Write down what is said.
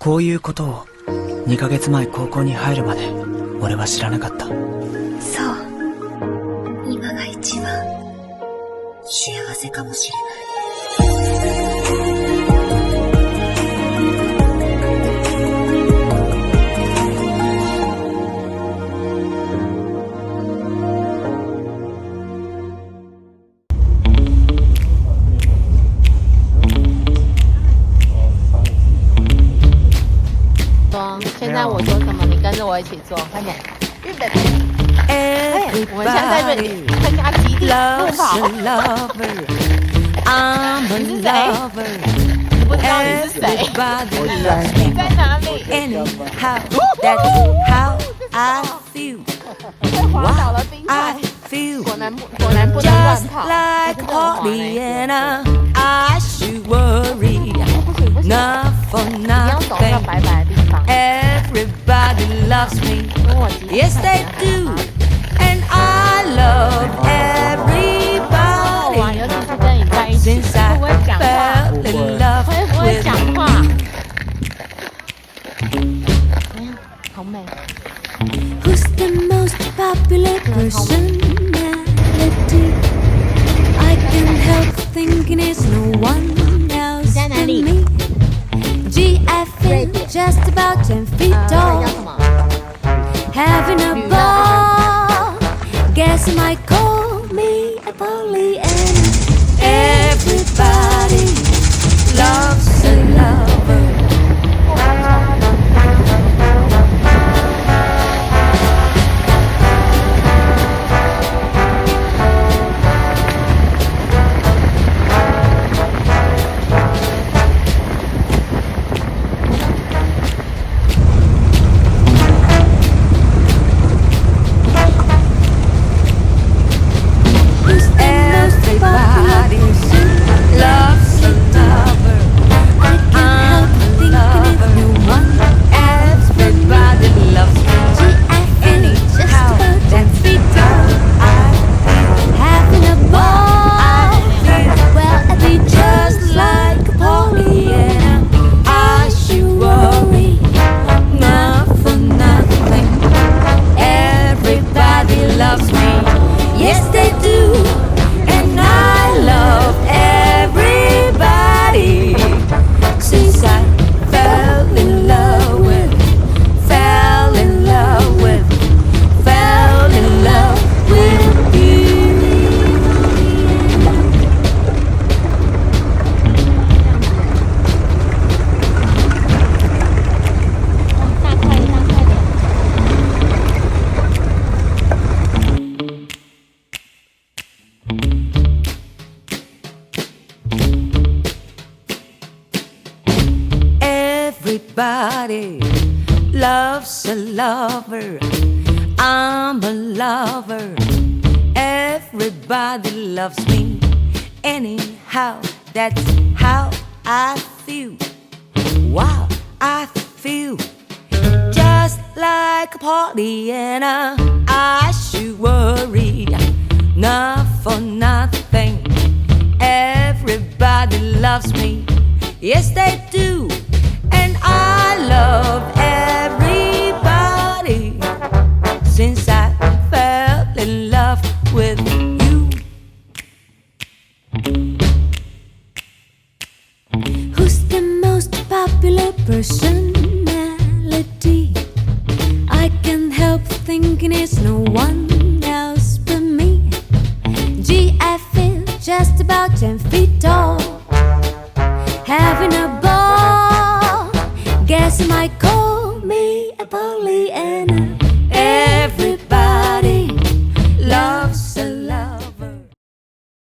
こういうことを2ヶ月前高校に入るまで俺は知らなかった。そう、今が一番幸せかもしれない。现在我说什么，你跟着我一起做，快点！预备！我们现在在这里参加极地路跑。你是谁？你不知道你是谁？你在哪里？被滑倒了冰块。果然不能乱跑，还是很滑不行，你要走到白白的地方。Everybody loves me. Yes, they do. And I love everybody. 尤其是跟你在一起，会不会讲话？会不会讲话？好美。Who's the most popular personality? I can't help thinking it's no one else but me. GFN, just about 10 feet tall. Having a ball. Guess you might call me a Pollyanna. Everybody loves a lover. Everybody loves a lover. I'm a lover. Everybody loves me. Anyhow, that's how I feel. Wow, I feel just like a Pollyanna. I should worry, not for nothing. Everybody loves me. Yes, they do. And I love everybody since I fell in love with you. Who's the most popular personality? I can't help thinking it's no one else but me. GFN, just about 10 feet tall. Having a ball. Guess you might call me a Pollyanna.